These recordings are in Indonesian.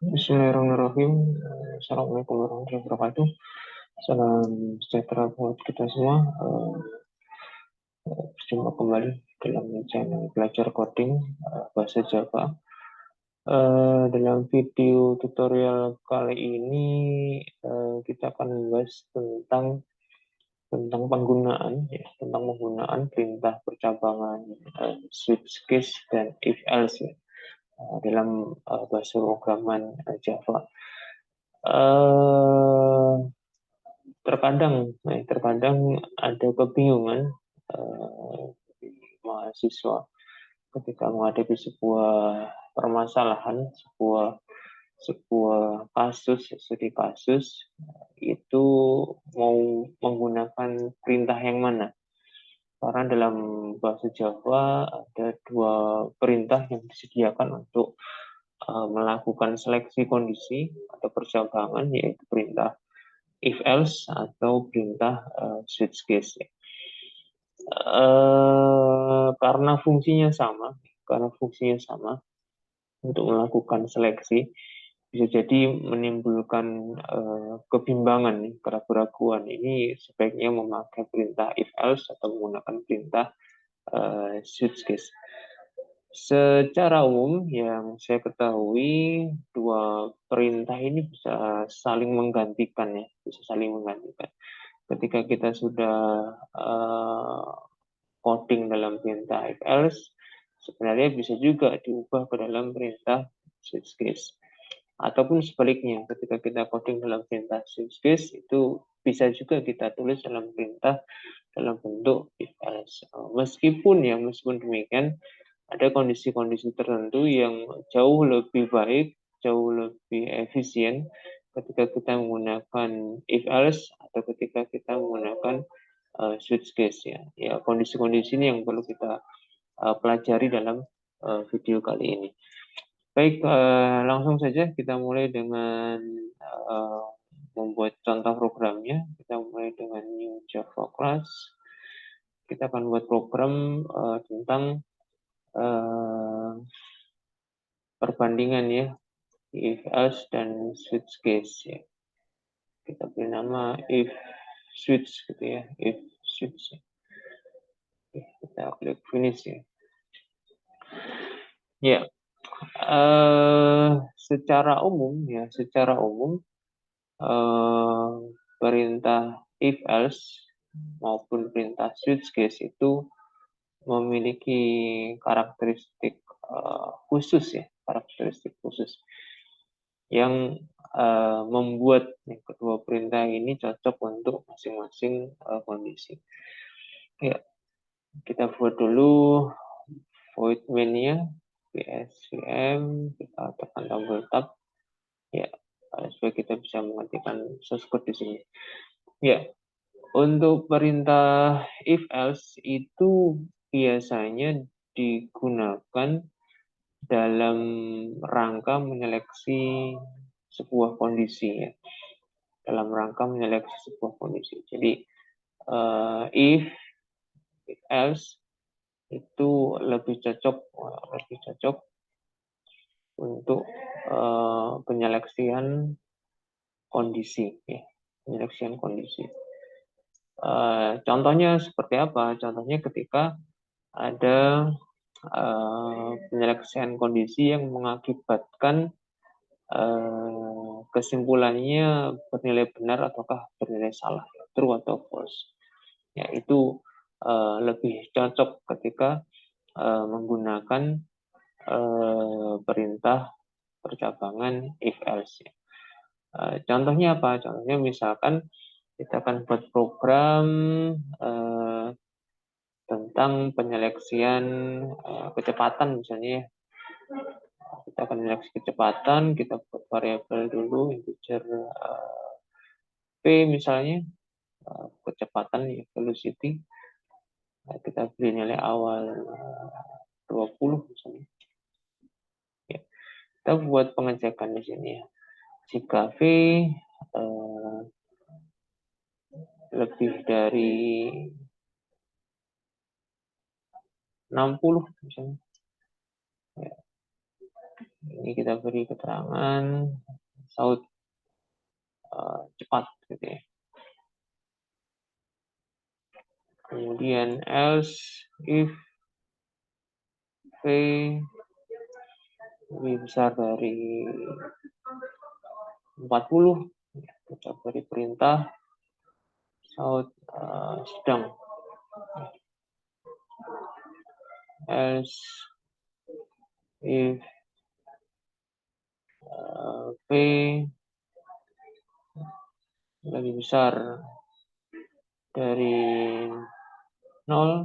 Bismillahirrahmanirrahim. Assalamualaikum warahmatullahi wabarakatuh. Salam sejahtera buat kita semua. Berjumpa kembali dalam channel belajar coding bahasa Java. Dalam video tutorial kali ini kita akan membahas tentang penggunaan perintah percabangan switch case dan if else ya, dalam bahasa programan Java. Terkadang ada kebingungan mahasiswa ketika menghadapi sebuah permasalahan, sebuah studi kasus itu mau menggunakan perintah yang mana. Karena dalam bahasa Java ada dua perintah yang disediakan untuk melakukan seleksi kondisi atau percabangan, yaitu perintah if else atau perintah switch case. Karena fungsinya sama untuk melakukan seleksi, bisa jadi menimbulkan kebimbangan, keraguan. Ini sebaiknya memakai perintah if else atau menggunakan perintah switch case. Secara umum yang saya ketahui, dua perintah ini bisa saling menggantikan ya, Ketika kita sudah coding dalam perintah if else, sebenarnya bisa juga diubah ke dalam perintah switch case. Ataupun sebaliknya, ketika kita coding dalam perintah switch case, itu bisa juga kita tulis dalam perintah dalam bentuk if else. Meskipun demikian, ada kondisi-kondisi tertentu yang jauh lebih baik, jauh lebih efisien ketika kita menggunakan if else atau ketika kita menggunakan switch case ya. Kondisi-kondisi ini yang perlu kita pelajari dalam video kali ini. Baik, langsung saja kita mulai dengan membuat contoh programnya. Kita mulai dengan new Java class. Kita akan buat program tentang perbandingan ya, if else dan switch case ya. Kita beri nama if switch gitu ya, if switch. Oke, kita klik finish ya. Ya, secara umum perintah if else maupun perintah switch case itu memiliki karakteristik khusus yang membuat kedua perintah ini cocok untuk masing-masing kondisi. Ya, kita buat dulu void main-nya, psvm, kita tekan double tap, ya, supaya kita bisa mengetikkan source code di sini. Ya, untuk perintah if else itu biasanya digunakan dalam rangka menyeleksi sebuah kondisi ya. Jadi if else itu lebih cocok untuk penyeleksian kondisi ya. Contohnya seperti apa? Contohnya ketika ada penyeleksian kondisi yang mengakibatkan kesimpulannya bernilai benar ataukah bernilai salah, true atau false. Ya, itu lebih cocok ketika menggunakan perintah percabangan if else. Contohnya apa? Contohnya misalkan kita akan buat program tentang penyeleksian kecepatan misalnya. Kita akan menyeleksi kecepatan, kita buat variabel dulu integer p misalnya, kecepatan ya, velocity. Kita beri nilai awal 20 misalnya. Ya. Kita buat pengecekan di sini ya. Jika v lebih dari 60 misalnya. Ya. Ini kita beri keterangan saut cepat gitu ya. Kemudian else if V lebih besar dari 40, kita beri perintah saut sedang. Else if V lebih besar dari 0,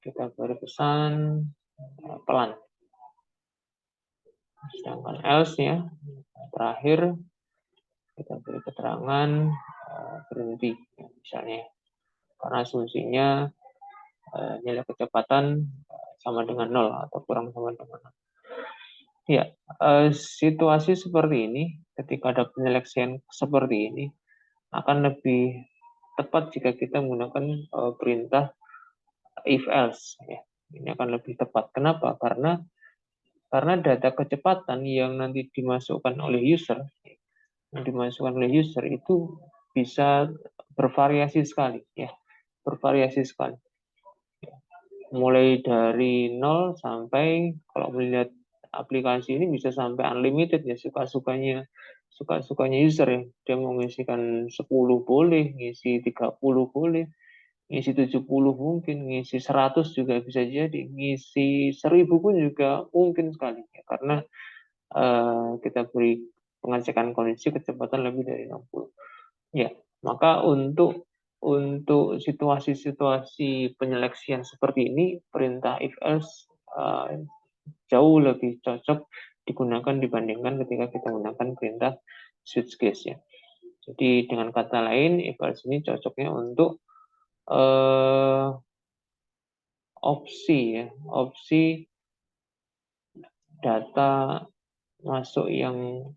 kita beri pesan pelan. Sedangkan else-nya terakhir kita beri keterangan berhenti, misalnya karena asumsinya nilai kecepatan sama dengan 0 atau kurang sama dengan 0. Ya, situasi seperti ini, ketika ada penyeleksian seperti ini, akan lebih tepat jika kita menggunakan perintah if else. Ya. Ini akan lebih tepat. Kenapa? Karena data kecepatan yang nanti dimasukkan oleh user, itu bisa bervariasi sekali, ya, bervariasi sekali. Mulai dari 0 sampai, kalau melihat aplikasi ini bisa sampai unlimited ya, suka-sukanya user ya. Dia mau ngisikan 10 boleh, ngisi 30 boleh, ngisi 70 mungkin, ngisi 100 juga bisa jadi, ngisi 1000 pun juga mungkin sekali ya, karena kita beri pengecekan kondisi kecepatan lebih dari 60. Ya, maka untuk situasi-situasi penyeleksian seperti ini, perintah if else jauh lebih cocok digunakan dibandingkan ketika kita menggunakan perintah switch case ya. Jadi dengan kata lain, if else ini cocoknya untuk opsi data masuk yang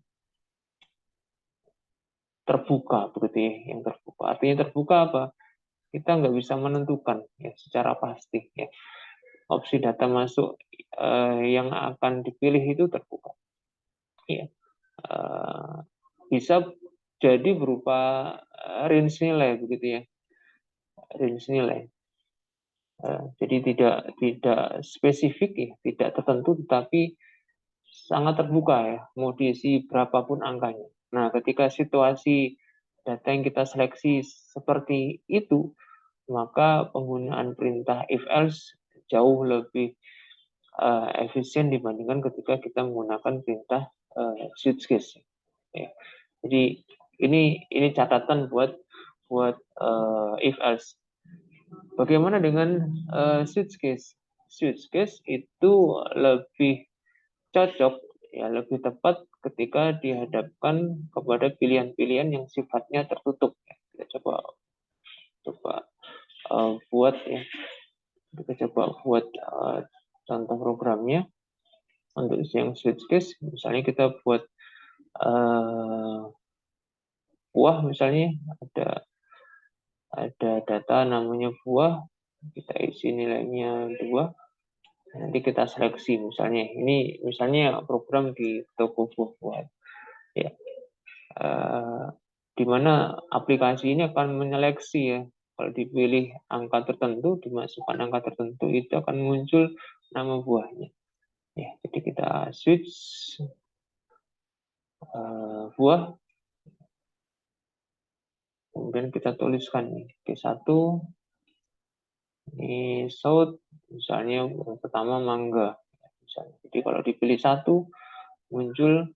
terbuka, begitu ya, yang terbuka. Artinya terbuka apa? Kita nggak bisa menentukan ya secara pasti ya. Opsi data masuk yang akan dipilih itu terbuka. Ya. Bisa jadi berupa range nilai, begitu ya. Range nilai. Jadi tidak spesifik ya, tidak tertentu, tetapi sangat terbuka ya, mau diisi berapapun angkanya. Nah, ketika situasi data yang kita seleksi seperti itu, maka penggunaan perintah if else jauh lebih efisien dibandingkan ketika kita menggunakan perintah switch case. Ya. Jadi ini catatan buat if else. Bagaimana dengan switch case? Switch case itu lebih cocok ya, lebih tepat ketika dihadapkan kepada pilihan-pilihan yang sifatnya tertutup. Kita coba buat ya, kita coba buat contoh programnya untuk yang switch case. Misalnya kita buat buah, misalnya ada data namanya buah, kita isi nilainya 2, nanti kita seleksi, misalnya ini program di toko buah ya, di mana aplikasi ini akan menyeleksi ya, kalau dipilih angka tertentu, dimasukkan angka tertentu, itu akan muncul nama buahnya ya. Jadi kita switch buah, kemudian kita tuliskan nih Q1 ini saut, misalnya yang pertama mangga misalnya. Jadi kalau dipilih 1 muncul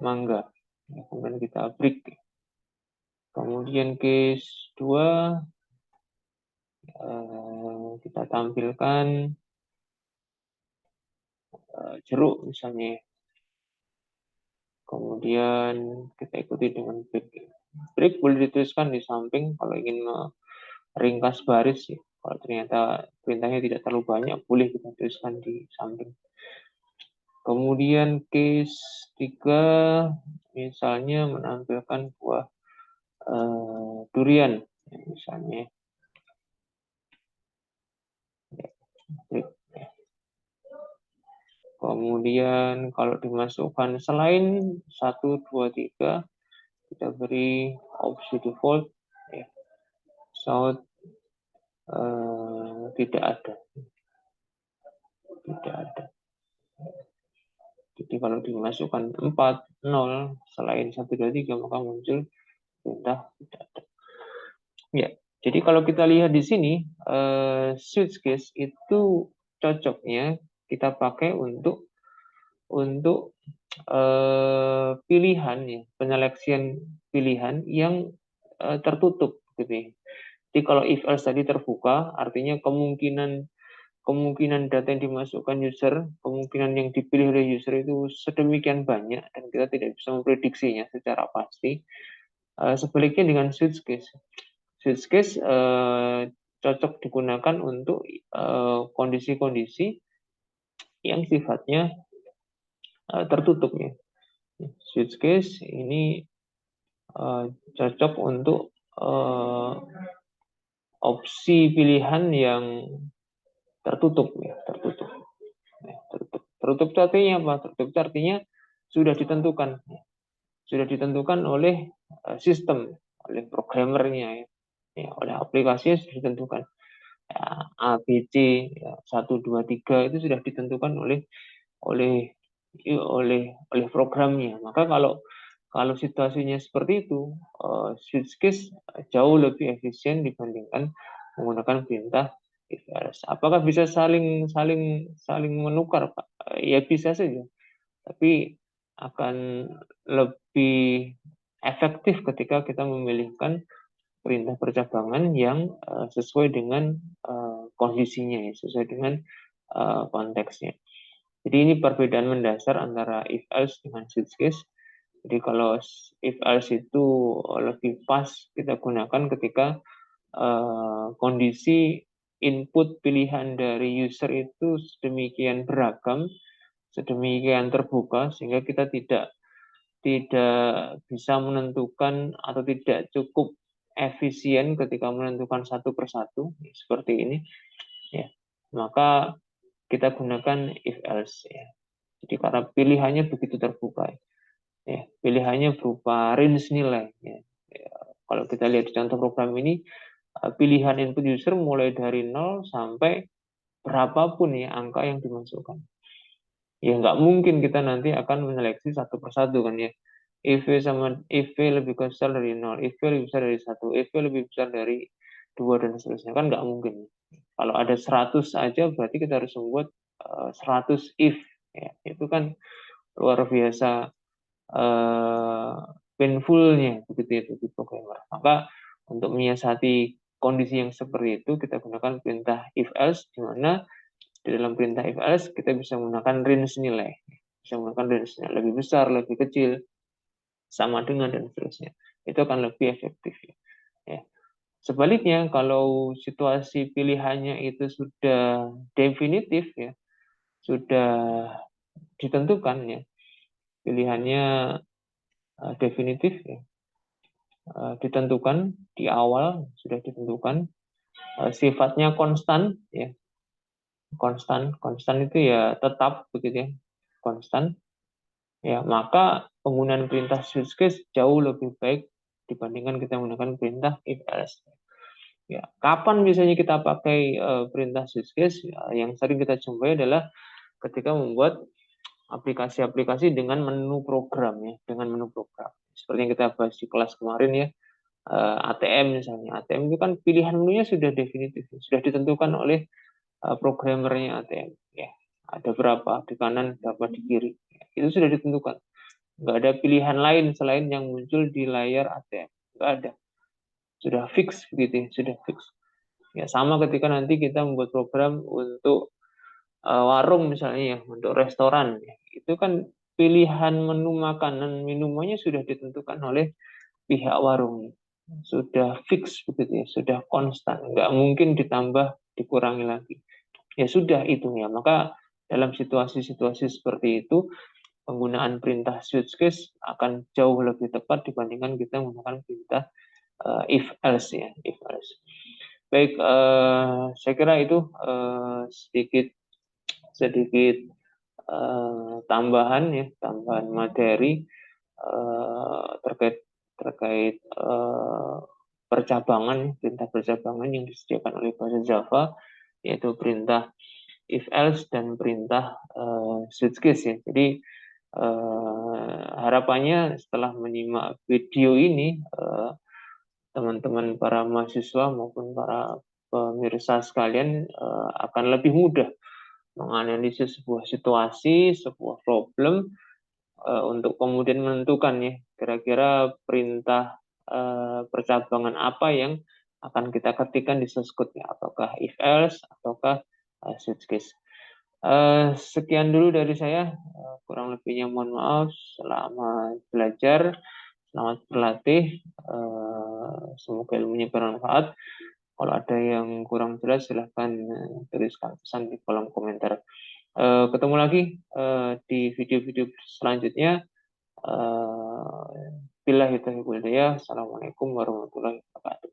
mangga, kemudian kita break. Kemudian case 2 kita tampilkan jeruk misalnya, kemudian kita ikuti dengan break. Break boleh dituliskan di samping kalau ingin ringkas baris ya. Kalau ternyata perintahnya tidak terlalu banyak, boleh kita tuliskan di samping. Kemudian case 3 misalnya menampilkan buah durian misalnya. Kemudian kalau dimasukkan selain 1, 2, 3, kita beri opsi default, ya, shout tidak ada. Jadi kalau dimasukkan 4, 0 selain 1, 2, 3 maka muncul perintah tidak ada. Ya, jadi kalau kita lihat di sini switch case itu cocoknya kita pakai untuk pilihan ya, penyeleksian pilihan yang tertutup gitu ya. Jadi kalau if else tadi terbuka, artinya kemungkinan data yang dimasukkan user, kemungkinan yang dipilih oleh user itu sedemikian banyak dan kita tidak bisa memprediksinya secara pasti. Sebaliknya dengan switch case. Switch case cocok digunakan untuk kondisi-kondisi yang sifatnya tertutup ya. Switch case ini cocok untuk opsi pilihan yang tertutup ya, tertutup. Tertutup itu artinya apa? Tertutup itu artinya sudah ditentukan oleh sistem, oleh programmernya ya, oleh aplikasinya sudah ditentukan. Ya, A, B, C, ya, 1, 2, 3 itu sudah ditentukan oleh programnya. Maka kalau situasinya seperti itu, switch case jauh lebih efisien dibandingkan menggunakan perintah if else. Apakah bisa saling menukar, Pak? Ya bisa saja, tapi akan lebih efektif ketika kita memilihkan perintah percabangan yang sesuai dengan kondisinya, ya, sesuai dengan konteksnya. Jadi ini perbedaan mendasar antara if else dengan switch case. Jadi kalau if else itu lebih pas kita gunakan ketika kondisi input pilihan dari user itu sedemikian beragam, sedemikian terbuka sehingga kita tidak bisa menentukan atau tidak cukup efisien ketika menentukan satu persatu seperti ini, ya. Maka kita gunakan if else ya. Jadi karena pilihannya begitu terbuka ya, pilihannya berupa range nilai ya. Kalau kita lihat di contoh program ini, pilihan input user mulai dari 0 sampai berapapun ya angka yang dimasukkan. Ya nggak mungkin kita nanti akan menyeleksi satu persatu kan ya. If V lebih besar dari 0, if V lebih besar dari 1, if V lebih besar dari 2 dan seterusnya, kan nggak mungkin. Kalau ada 100 aja berarti kita harus membuat 100 if ya. Itu kan luar biasa painfulnya begitu itu di programmer. Maka untuk menyiasati kondisi yang seperti itu kita gunakan perintah if else, di mana di dalam perintah if else kita bisa menggunakan range nilai, bisa menggunakan range nilai lebih besar, lebih kecil, sama dengan dan seterusnya. Itu akan lebih efektif ya. Sebaliknya kalau situasi pilihannya itu sudah definitif ya, sudah ditentukan ya, pilihannya definitif ya, ditentukan di awal sudah ditentukan, sifatnya konstan ya, konstan itu ya tetap begitu ya, konstan ya, maka penggunaan perintah switch case jauh lebih baik dibandingkan kita menggunakan perintah if else ya. Kapan biasanya kita pakai perintah switch case yang sering kita jumpai adalah ketika membuat aplikasi-aplikasi dengan menu program ya, dengan menu program seperti yang kita bahas di kelas kemarin ya. ATM misalnya, ATM itu kan pilihan menunya sudah definitif, sudah ditentukan oleh programmernya ATM ya. Ada berapa di kanan, berapa di kiri, ya, itu sudah ditentukan. Nggak ada pilihan lain selain yang muncul di layar ATM, nggak ada, sudah fix begitu, sudah fix. Ya sama ketika nanti kita membuat program untuk warung misalnya ya, untuk restoran, ya, itu kan pilihan menu makanan minumannya sudah ditentukan oleh pihak warung, sudah fix begitu ya, sudah konstan, nggak mungkin ditambah dikurangi lagi. Ya sudah itu ya. Maka dalam situasi-situasi seperti itu penggunaan perintah switch case akan jauh lebih tepat dibandingkan kita menggunakan perintah if else ya, if else. Baik, saya kira itu sedikit tambahan ya, tambahan materi terkait percabangan, perintah percabangan yang disediakan oleh bahasa Java, yaitu perintah if else dan perintah switch case ya. Jadi harapannya setelah menyimak video ini teman-teman para mahasiswa maupun para pemirsa sekalian akan lebih mudah menganalisis sebuah situasi, sebuah problem untuk kemudian menentukan ya kira-kira perintah percabangan apa yang akan kita ketikkan di source code-nya, apakah if else ataukah switch case. Sekian dulu dari saya, kurang lebihnya mohon maaf. Selamat belajar, selamat berlatih, semoga ilmunya bermanfaat. Kalau ada yang kurang jelas silahkan tuliskan pesan di kolom komentar. Ketemu lagi di video-video selanjutnya. Billahi taufiq wal hidayah. Assalamualaikum warahmatullahi wabarakatuh.